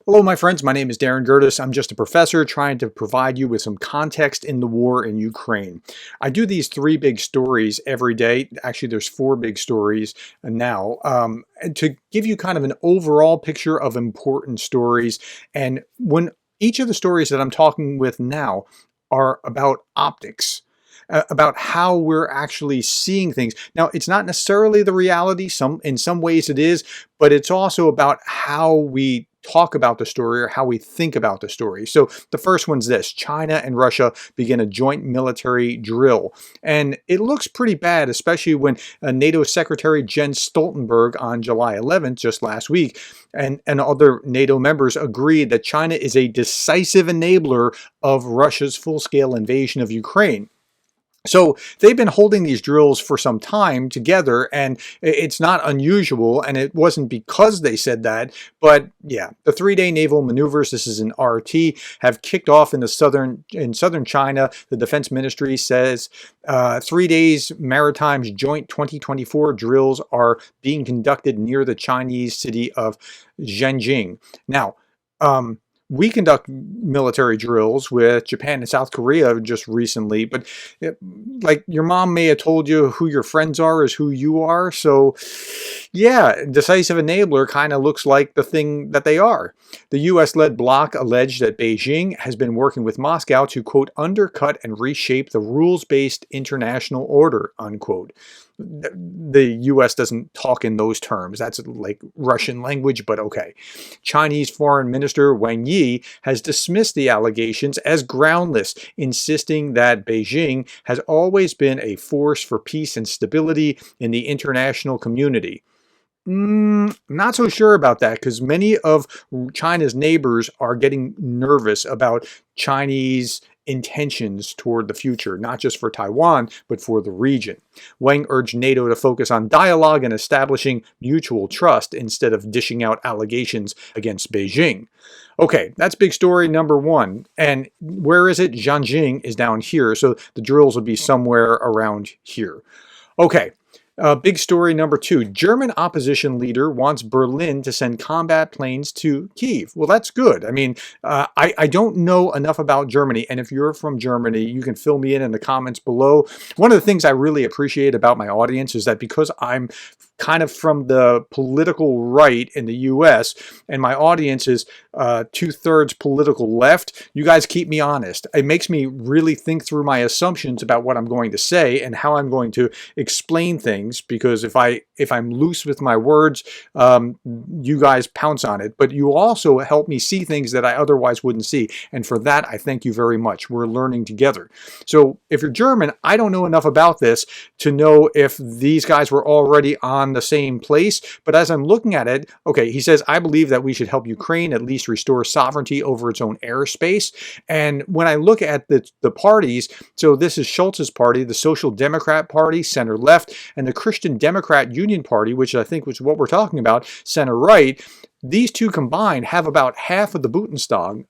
Hello, my friends. My name is Gerdes. I'm just a professor trying to provide you with some context in the war in Ukraine. I do these three big stories every day. Actually, there's four big stories now to give you kind of an overall picture of important stories. And when each of the stories that I'm talking with now are about optics, about how we're actually seeing things. Now, it's not necessarily the reality. In some ways it is, but it's also about how we talk about the story or how we think about the story. So the first one's this: China and Russia begin a joint military drill. And it looks pretty bad, especially when NATO Secretary Jens Stoltenberg on July 11th, just last week, and other NATO members agreed that China is a decisive enabler of Russia's full-scale invasion of Ukraine. So they've been holding these drills for some time together, and it's not unusual, and it wasn't because they said that, but yeah, the three-day naval maneuvers, this is an RT, have kicked off in southern China. The Defense Ministry says 3 days Maritime's joint 2024 drills are being conducted near the Chinese city of Zhenjing. Now, we conduct military drills with Japan and South Korea just recently, but like your mom may have told you who your friends are is who you are. So yeah, decisive enabler kind of looks like the thing that they are. The US-led bloc alleged that Beijing has been working with Moscow to, quote, undercut and reshape the rules-based international order, unquote. The US doesn't talk in those terms. That's like Russian language, but okay. Chinese Foreign Minister Wang Yi has dismissed the allegations as groundless, insisting that Beijing has always been a force for peace and stability in the international community. Not so sure about that, because many of China's neighbors are getting nervous about Chinese intentions toward the future, not just for Taiwan, but for the region. Wang urged NATO to focus on dialogue and establishing mutual trust instead of dishing out allegations against Beijing. Okay, that's big story number one. And where is it? Zhenjing is down here, so the drills will be somewhere around here. Okay. Big story number two: German opposition leader wants Berlin to send combat planes to Kyiv. Well, that's good. I mean, I don't know enough about Germany, and if you're from Germany, you can fill me in the comments below. One of the things I really appreciate about my audience is that because I'm kind of from the political right in the US, and my audience is 2/3 political left, you guys keep me honest. It makes me really think through my assumptions about what I'm going to say and how I'm going to explain things, because if I'm loose with my words, you guys pounce on it. But you also help me see things that I otherwise wouldn't see, and for that I thank you very much. We're learning together. So if you're German, I don't know enough about this to know if these guys were already on the same place, but as I'm looking at it, okay, he says, I believe that we should help Ukraine at least restore sovereignty over its own airspace. And when I look at the parties, so this is Schultz's party, the Social Democrat Party, center left, and the Christian Democrat Union Party, which I think was what we're talking about, center right. These two combined have about half of the Bundestag.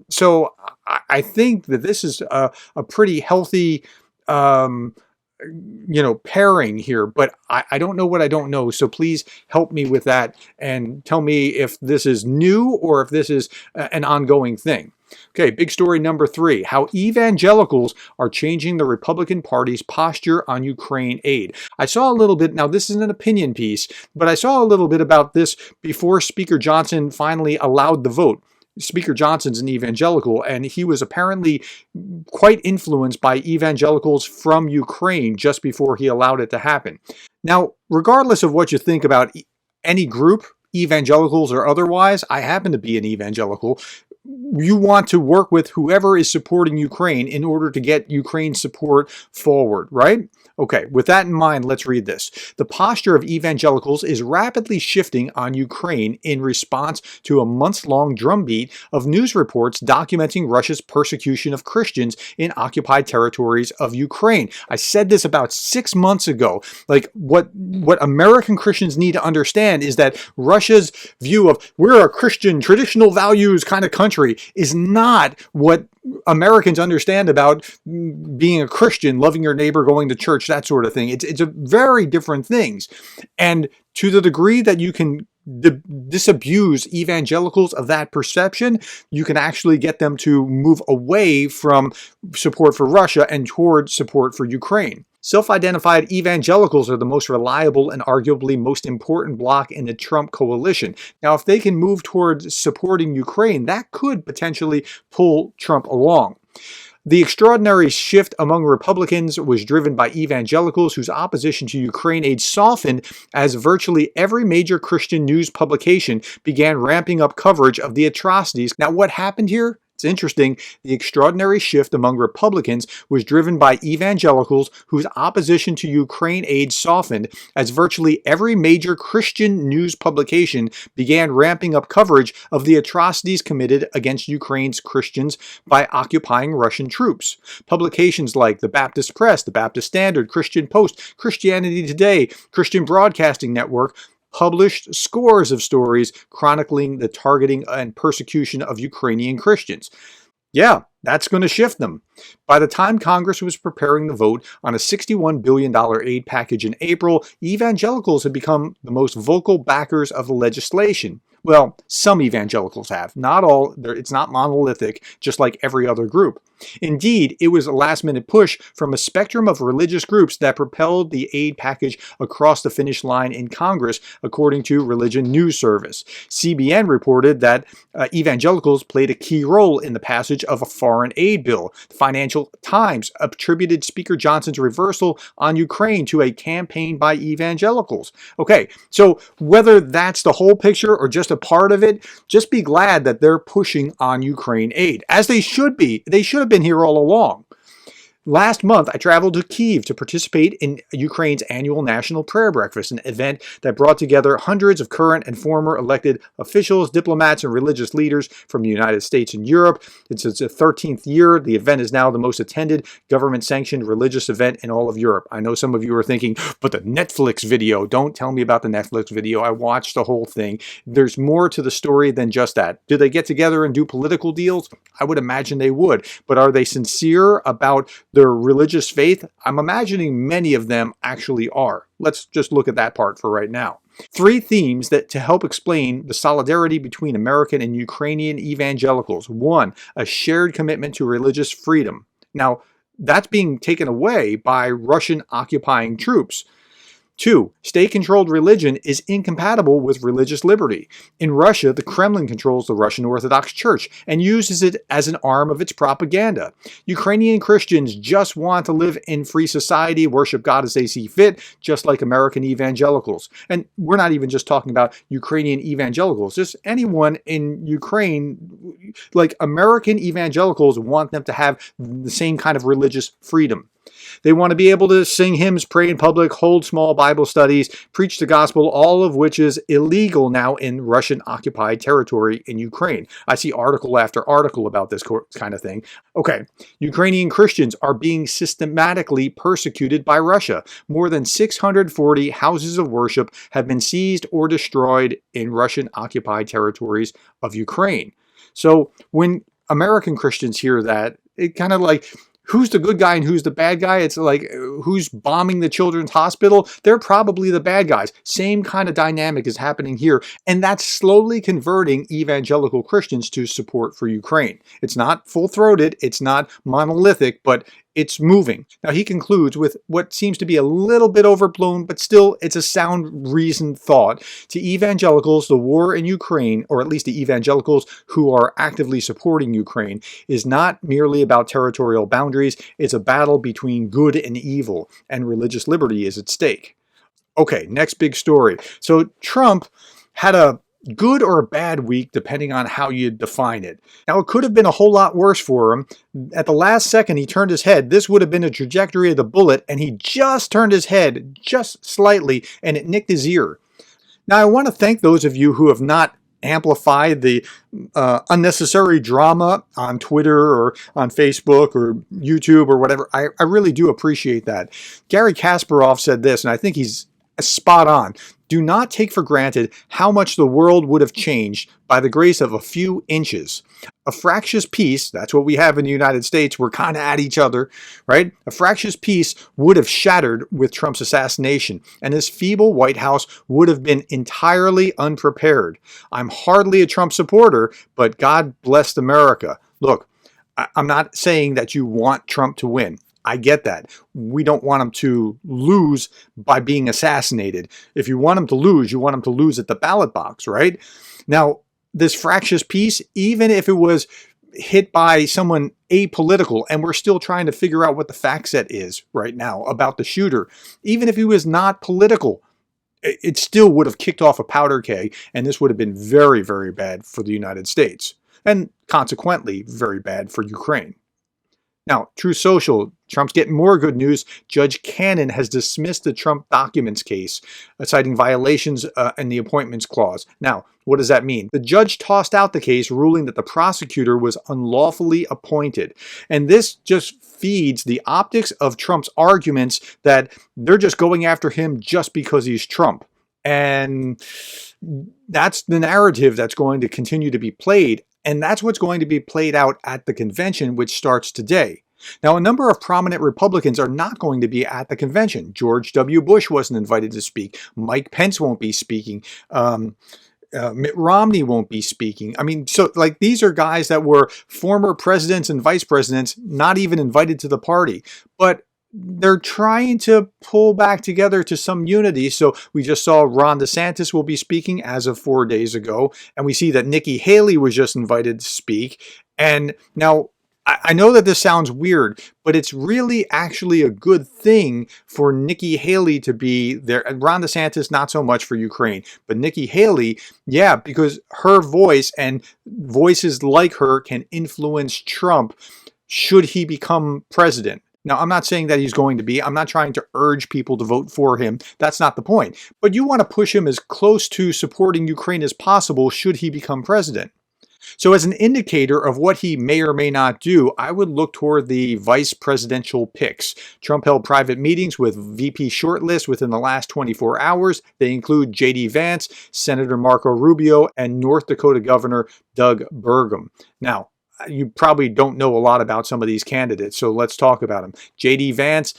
So I think that this is a pretty healthy pairing here, but I don't know what I don't know. So please help me with that and tell me if this is new or if this is an ongoing thing. Okay, big story number three: how evangelicals are changing the Republican Party's posture on Ukraine aid. I saw a little bit, now this is an opinion piece, but I saw a little bit about this before Speaker Johnson finally allowed the vote. Speaker Johnson's an evangelical, and he was apparently quite influenced by evangelicals from Ukraine just before he allowed it to happen. Now, regardless of what you think about any group, evangelicals or otherwise, I happen to be an evangelical. You want to work with whoever is supporting Ukraine in order to get Ukraine's support forward, right? Okay, with that in mind, let's read this. The posture of evangelicals is rapidly shifting on Ukraine in response to a months-long drumbeat of news reports documenting Russia's persecution of Christians in occupied territories of Ukraine. I said this about 6 months ago. Like, what American Christians need to understand is that Russia's view of we're a Christian, traditional values kind of country is not what Americans understand about being a Christian, loving your neighbor, going to church, that sort of thing. It's a very different things. And to the degree that you can disabuse evangelicals of that perception, you can actually get them to move away from support for Russia and toward support for Ukraine. Self-identified evangelicals are the most reliable and arguably most important bloc in the Trump coalition. Now, if they can move towards supporting Ukraine, that could potentially pull Trump along. The extraordinary shift among Republicans was driven by evangelicals whose opposition to Ukraine aid softened as virtually every major Christian news publication began ramping up coverage of the atrocities. Now, what happened here? It's interesting. The extraordinary shift among Republicans was driven by evangelicals whose opposition to Ukraine aid softened as virtually every major Christian news publication began ramping up coverage of the atrocities committed against Ukraine's Christians by occupying Russian troops. Publications like the Baptist Press, the Baptist Standard, Christian Post, Christianity Today, Christian Broadcasting Network published scores of stories chronicling the targeting and persecution of Ukrainian Christians. Yeah, that's going to shift them. By the time Congress was preparing the vote on a $61 billion aid package in April, evangelicals had become the most vocal backers of the legislation. Well, some evangelicals have. Not all. It's not monolithic, just like every other group. Indeed, it was a last-minute push from a spectrum of religious groups that propelled the aid package across the finish line in Congress, according to Religion News Service. CBN reported that evangelicals played a key role in the passage of a foreign aid bill. The Financial Times attributed Speaker Johnson's reversal on Ukraine to a campaign by evangelicals. Okay, so whether that's the whole picture or just a part of it, just be glad that they're pushing on Ukraine aid, as they should be. They should have been here all along. Last month, I traveled to Kyiv to participate in Ukraine's annual National Prayer Breakfast, an event that brought together hundreds of current and former elected officials, diplomats, and religious leaders from the United States and Europe. It's its 13th year. The event is now the most attended government-sanctioned religious event in all of Europe. I know some of you are thinking, but the Netflix video, don't tell me about the Netflix video. I watched the whole thing. There's more to the story than just that. Do they get together and do political deals? I would imagine they would. But are they sincere about their religious faith? I'm imagining many of them actually are. Let's just look at that part for right now. 3 themes that to help explain the solidarity between American and Ukrainian evangelicals. 1, a shared commitment to religious freedom. Now, that's being taken away by Russian occupying troops. 2, state-controlled religion is incompatible with religious liberty. In Russia, the Kremlin controls the Russian Orthodox Church and uses it as an arm of its propaganda. Ukrainian Christians just want to live in free society, worship God as they see fit, just like American evangelicals. And we're not even just talking about Ukrainian evangelicals, just anyone in Ukraine. Like American evangelicals want them to have the same kind of religious freedom. They want to be able to sing hymns, pray in public, hold small Bible studies, preach the gospel, all of which is illegal now in Russian-occupied territory in Ukraine. I see article after article about this kind of thing. Okay, Ukrainian Christians are being systematically persecuted by Russia. More than 640 houses of worship have been seized or destroyed in Russian-occupied territories of Ukraine. So when American Christians hear that, it kind of like, who's the good guy and who's the bad guy? It's like, who's bombing the children's hospital? They're probably the bad guys. Same kind of dynamic is happening here. And that's slowly converting evangelical Christians to support for Ukraine. It's not full-throated, it's not monolithic, but it's moving. Now, he concludes with what seems to be a little bit overblown, but still it's a sound, reasoned thought. To evangelicals, the war in Ukraine, or at least the evangelicals who are actively supporting Ukraine, is not merely about territorial boundaries. It's a battle between good and evil, and religious liberty is at stake. Okay, next big story. So Trump had a good or a bad week, depending on how you define it. Now, it could have been a whole lot worse for him. At the last second, he turned his head. This would have been a trajectory of the bullet, and he just turned his head just slightly, and it nicked his ear. Now, I want to thank those of you who have not amplified the unnecessary drama on Twitter or on Facebook or YouTube or whatever. I really do appreciate that. Gary Kasparov said this, and I think he's Spot on. Do not take for granted how much the world would have changed by the grace of a few inches. A fractious peace, that's what we have in the United States, we're kind of at each other, right? A fractious peace would have shattered with Trump's assassination, and his feeble White House would have been entirely unprepared. I'm hardly a Trump supporter, but God bless America. Look, I'm not saying that you want Trump to win. I get that. We don't want him to lose by being assassinated. If you want him to lose, you want him to lose at the ballot box, right? Now, this fractious peace, even if it was hit by someone apolitical, and we're still trying to figure out what the fact set is right now about the shooter, even if he was not political, it still would have kicked off a powder keg, and this would have been very, very bad for the United States, and consequently, very bad for Ukraine. Now, Truth Social, Trump's getting more good news. Judge Cannon has dismissed the Trump documents case, citing violations in the appointments clause. Now, what does that mean? The judge tossed out the case, ruling that the prosecutor was unlawfully appointed. And this just feeds the optics of Trump's arguments that they're just going after him just because he's Trump. And that's the narrative that's going to continue to be played. And that's what's going to be played out at the convention, which starts today. Now, a number of prominent Republicans are not going to be at the convention. George W. Bush wasn't invited to speak. Mike Pence won't be speaking. Mitt Romney won't be speaking. I mean, so like these are guys that were former presidents and vice presidents, not even invited to the party. But they're trying to pull back together to some unity. So we just saw Ron DeSantis will be speaking as of 4 days ago. And we see that Nikki Haley was just invited to speak. And now I know that this sounds weird, but it's really actually a good thing for Nikki Haley to be there. And Ron DeSantis, not so much for Ukraine, but Nikki Haley, yeah, because her voice and voices like her can influence Trump should he become president. Now, I'm not saying that he's going to be. I'm not trying to urge people to vote for him. That's not the point. But you want to push him as close to supporting Ukraine as possible should he become president. So as an indicator of what he may or may not do, I would look toward the vice presidential picks. Trump held private meetings with VP shortlist within the last 24 hours. They include J.D. Vance, Senator Marco Rubio, and North Dakota Governor Doug Burgum. Now, you probably don't know a lot about some of these candidates, so let's talk about them. J.D. Vance,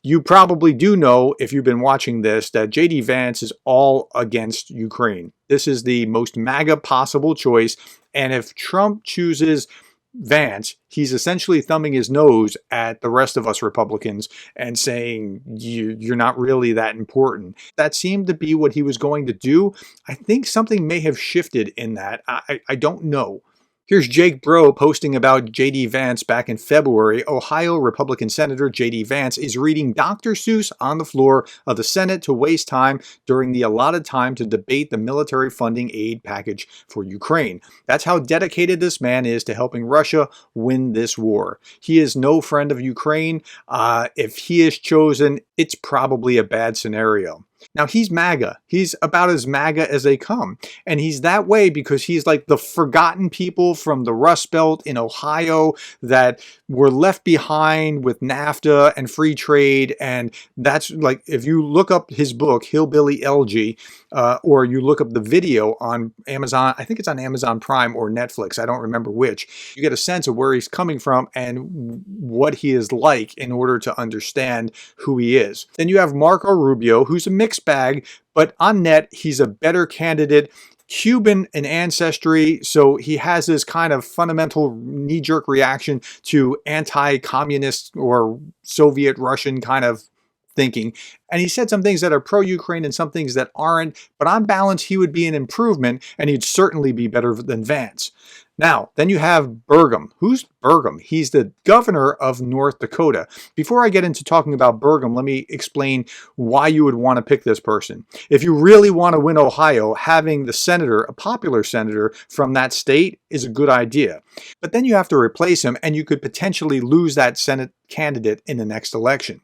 you probably do know, if you've been watching this, that J.D. Vance is all against Ukraine. This is the most MAGA possible choice, and if Trump chooses Vance, he's essentially thumbing his nose at the rest of us Republicans and saying, you're not really that important. That seemed to be what he was going to do. I think something may have shifted in that. I don't know. Here's Jake Bro posting about J.D. Vance back in February. Ohio Republican Senator J.D. Vance is reading Dr. Seuss on the floor of the Senate to waste time during the allotted time to debate the military funding aid package for Ukraine. That's how dedicated this man is to helping Russia win this war. He is no friend of Ukraine. If he is chosen, it's probably a bad scenario. Now, he's MAGA. He's about as MAGA as they come. And he's that way because he's like the forgotten people from the Rust Belt in Ohio that were left behind with NAFTA and free trade. And that's like, if you look up his book, Hillbilly Elegy, or you look up the video on Amazon, I think it's on Amazon Prime or Netflix, I don't remember which, you get a sense of where he's coming from and what he is like in order to understand who he is. Then you have Marco Rubio, who's a mixed bag, but on net, he's a better candidate. Cuban in ancestry, so he has this kind of fundamental knee-jerk reaction to anti-communist or Soviet Russian kind of thinking. And he said some things that are pro-Ukraine and some things that aren't, but on balance, he would be an improvement, and he'd certainly be better than Vance. Now, then you have Burgum. Who's Burgum? He's the governor of North Dakota. Before I get into talking about Burgum, let me explain why you would want to pick this person. If you really want to win Ohio, having the senator, a popular senator from that state, is a good idea. But then you have to replace him, and you could potentially lose that Senate candidate in the next election.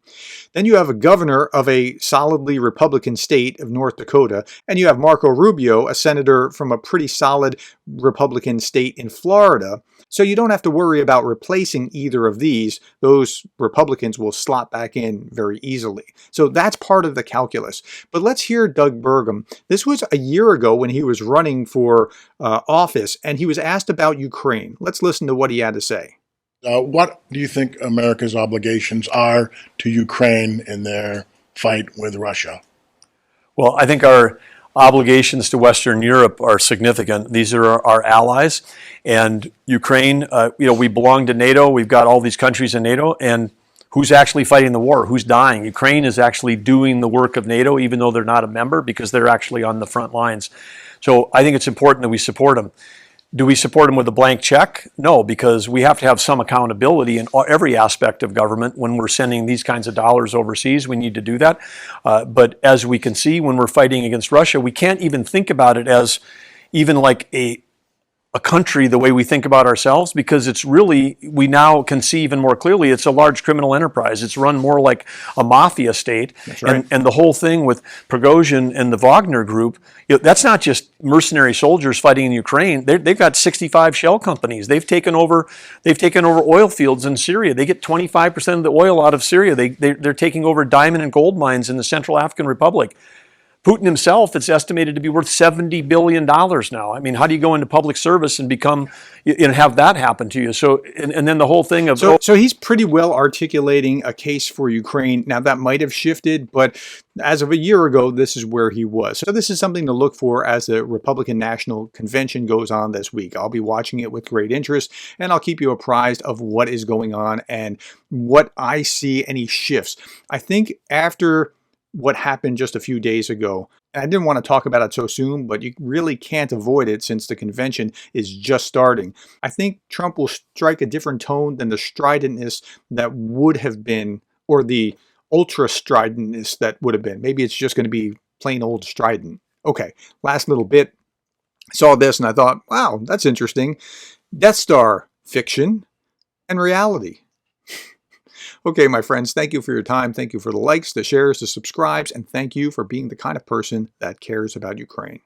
Then you have a governor of a solidly Republican state of North Dakota, and you have Marco Rubio, a senator from a pretty solid Republican state in Florida. So you don't have to worry about replacing either of these. Those Republicans will slot back in very easily. So that's part of the calculus. But let's hear Doug Burgum. This was a year ago when he was running for office, and he was asked about Ukraine. Let's listen to what he had to say. What do you think America's obligations are to Ukraine in their fight with Russia? Well, I think our obligations to Western Europe are significant. These are our allies, and Ukraine, we belong to NATO. We've got all these countries in NATO, and who's actually fighting the war? Who's dying? Ukraine is actually doing the work of NATO, even though they're not a member, because they're actually on the front lines. So I think it's important that we support them. Do we support them with a blank check? No, because we have to have some accountability in every aspect of government. When we're sending these kinds of dollars overseas, we need to do that. But as we can see, when we're fighting against Russia, we can't even think about it as even like a country the way we think about ourselves, because it's really, we now can see even more clearly, it's a large criminal enterprise. It's run more like a mafia state. That's right. And the whole thing with Prigozhin and the Wagner group, that's not just mercenary soldiers fighting in Ukraine. They've got 65 shell companies. They've taken over oil fields in Syria. They get 25% of the oil out of Syria. They're taking over diamond and gold mines in the Central African Republic. Putin himself, it's estimated to be worth $70 billion now. I mean, how do you go into public service and have that happen to you? So, and then the whole thing of... So he's pretty well articulating a case for Ukraine. Now, that might have shifted, but as of a year ago, this is where he was. So this is something to look for as the Republican National Convention goes on this week. I'll be watching it with great interest, and I'll keep you apprised of what is going on and what I see any shifts. I think after what happened just a few days ago, I didn't want to talk about it so soon, but you really can't avoid it since the convention is just starting. I think Trump will strike a different tone than the stridentness that would have been, or the ultra stridentness that would have been. Maybe it's just going to be plain old strident. Okay, last little bit. I saw this and I thought, wow, that's interesting. Death Star, fiction and reality. Okay, my friends, thank you for your time. Thank you for the likes, the shares, the subscribes, and thank you for being the kind of person that cares about Ukraine.